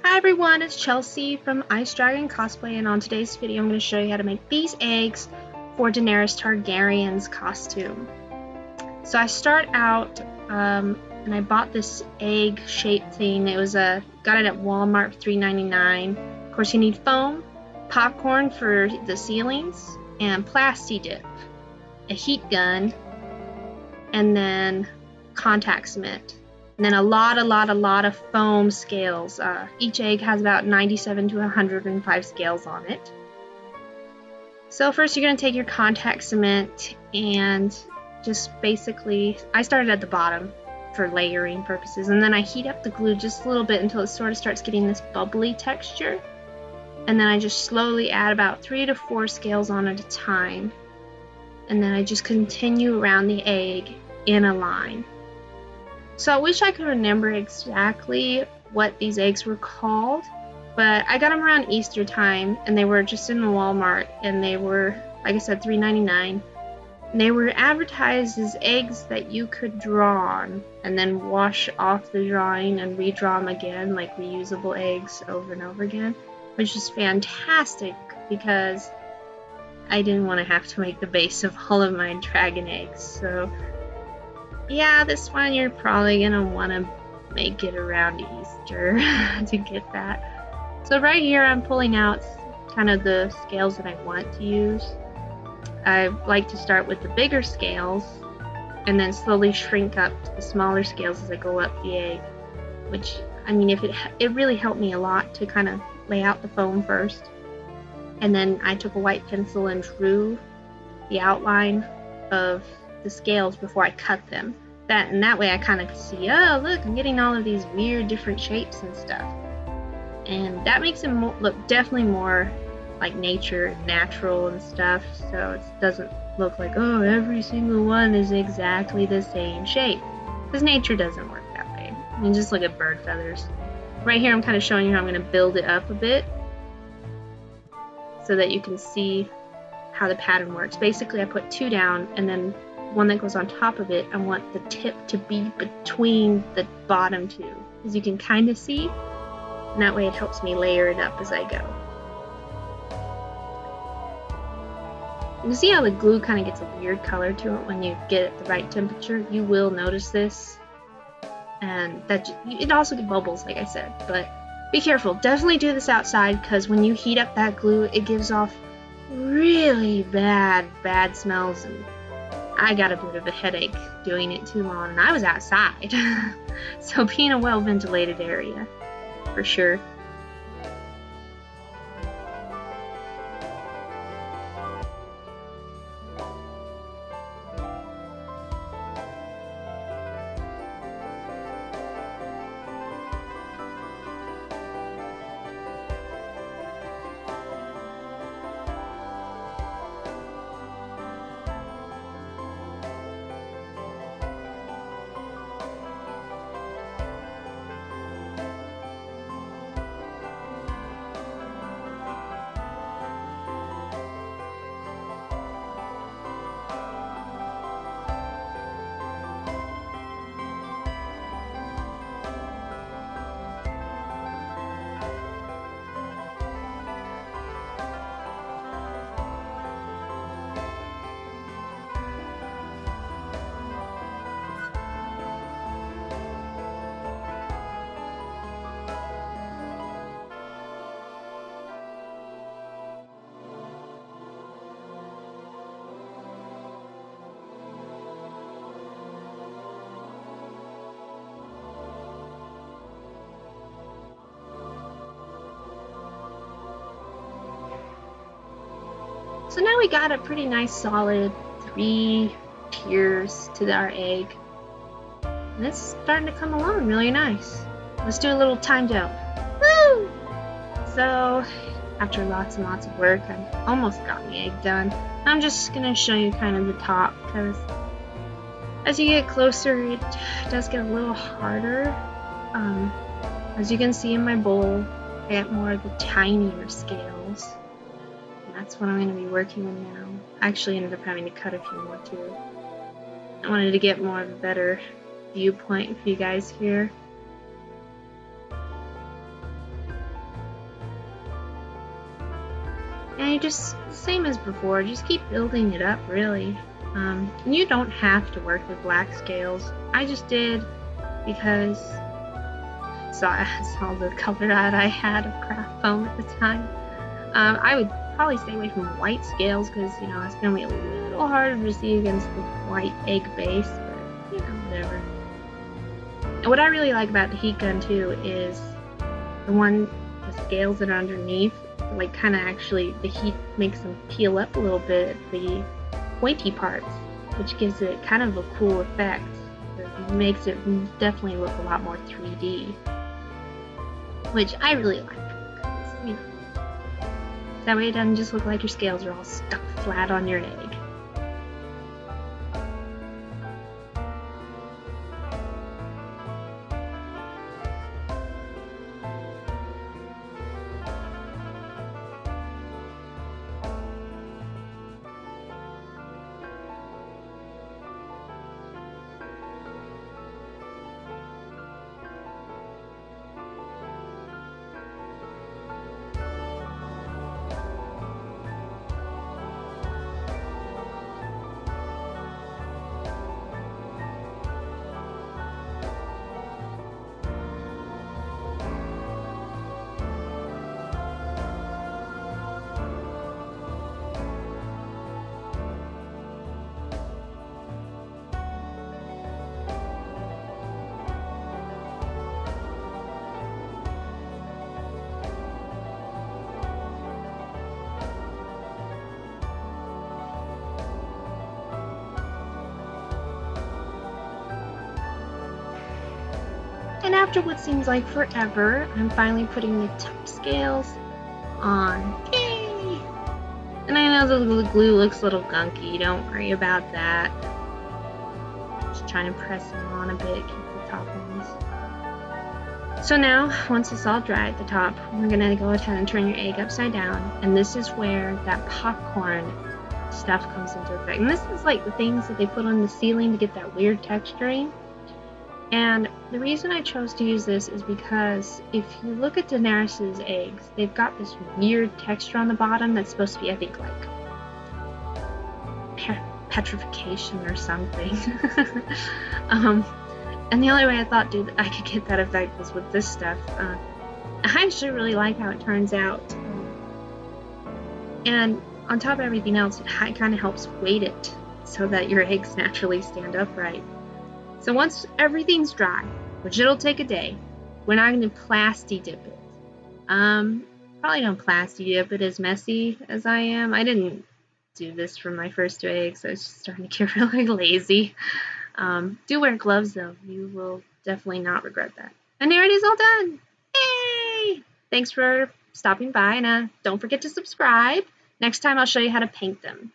Hi everyone, it's Chelsea from Ice Dragon Cosplay, and on today's video I'm going to show you how to make these eggs for Daenerys Targaryen's costume. So I start out and I bought this egg shaped thing. It was got it at Walmart for $3.99. Of course you need foam, popcorn for the ceilings, and plasti dip, a heat gun, and then contact cement. And then a lot of foam scales. Each egg has about 97 to 105 scales on it. So first you're going to take your contact cement and just basically, I started at the bottom for layering purposes, and then I heat up the glue just a little bit until it sort of starts getting this bubbly texture. And then I just slowly add about 3 to 4 scales on at a time. And then I just continue around the egg in a line. So I wish I could remember exactly what these eggs were called, but I got them around Easter time, and they were just in the Walmart, and they were, like I said, $3.99. And they were advertised as eggs that you could draw on and then wash off the drawing and redraw them again, like reusable eggs over and over again, which is fantastic because I didn't want to have to make the base of all of my dragon eggs. So yeah, this one you're probably gonna want to make it around Easter to get that. So right here I'm pulling out kind of the scales that I want to use. I like to start with the bigger scales and then slowly shrink up to the smaller scales as I go up the egg, which, I mean, it really helped me a lot to kind of lay out the foam first. And then I took a white pencil and drew the outline of the scales before I cut them. That way I kind of see, oh look, I'm getting all of these weird different shapes and stuff, and that makes it look definitely more like natural and stuff, so it doesn't look like, oh, every single one is exactly the same shape, because nature doesn't work that way. I mean, just look at bird feathers. Right here I'm kind of showing you how I'm going to build it up a bit so that you can see how the pattern works. Basically I put 2 down, and then one that goes on top of it, I want the tip to be between the bottom 2, as you can kind of see, and that way it helps me layer it up as I go. You can see how the glue kind of gets a weird color to it when you get it the right temperature. You will notice this, and that it also gets bubbles, like I said, but be careful. Definitely do this outside, because when you heat up that glue, it gives off really bad smells, and I got a bit of a headache doing it too long, and I was outside. So be in a well-ventilated area, for sure. So now we got a pretty nice solid 3 tiers to our egg, and it's starting to come along really nice. Let's do a little time jump. Woo! So after lots and lots of work, I almost got the egg done. I'm just gonna show you kind of the top, because as you get closer it does get a little harder. As you can see in my bowl, I got more of the tinier scales. That's what I'm going to be working with now. I actually ended up having to cut a few more too. I wanted to get more of a better viewpoint for you guys here. And you just, same as before, just keep building it up, really. You don't have to work with black scales. I just did because I saw the color that I had of craft foam at the time. I would probably stay away from white scales because, you know, it's going to be a little harder to see against the white egg base, but, you know, whatever. And what I really like about the heat gun, too, is the scales that are underneath, like, kind of actually, the heat makes them peel up a little bit, the pointy parts, which gives it kind of a cool effect. It makes it definitely look a lot more 3D, which I really like. You know, that way it doesn't just look like your scales are all stuck flat on your egg. And after what seems like forever, I'm finally putting the top scales on. Yay! And I know the glue looks a little gunky, don't worry about that. Just trying to press them on a bit, keep the top ones. So now, once it's all dry at the top, we're gonna go ahead and turn your egg upside down, and this is where that popcorn stuff comes into effect. And this is like the things that they put on the ceiling to get that weird texturing. And the reason I chose to use this is because if you look at Daenerys' eggs, they've got this weird texture on the bottom that's supposed to be, I think, like petrification or something. And the only way I thought I could get that effect was with this stuff. I actually really like how it turns out. And on top of everything else, it kind of helps weight it so that your eggs naturally stand upright. So once everything's dry, which it'll take a day, we're not going to plasti dip it. Probably don't plasti dip it as messy as I am. I didn't do this for my first 2 eggs. I was just starting to get really lazy. Do wear gloves though. You will definitely not regret that. And there it is, all done. Yay! Thanks for stopping by, and don't forget to subscribe. Next time I'll show you how to paint them.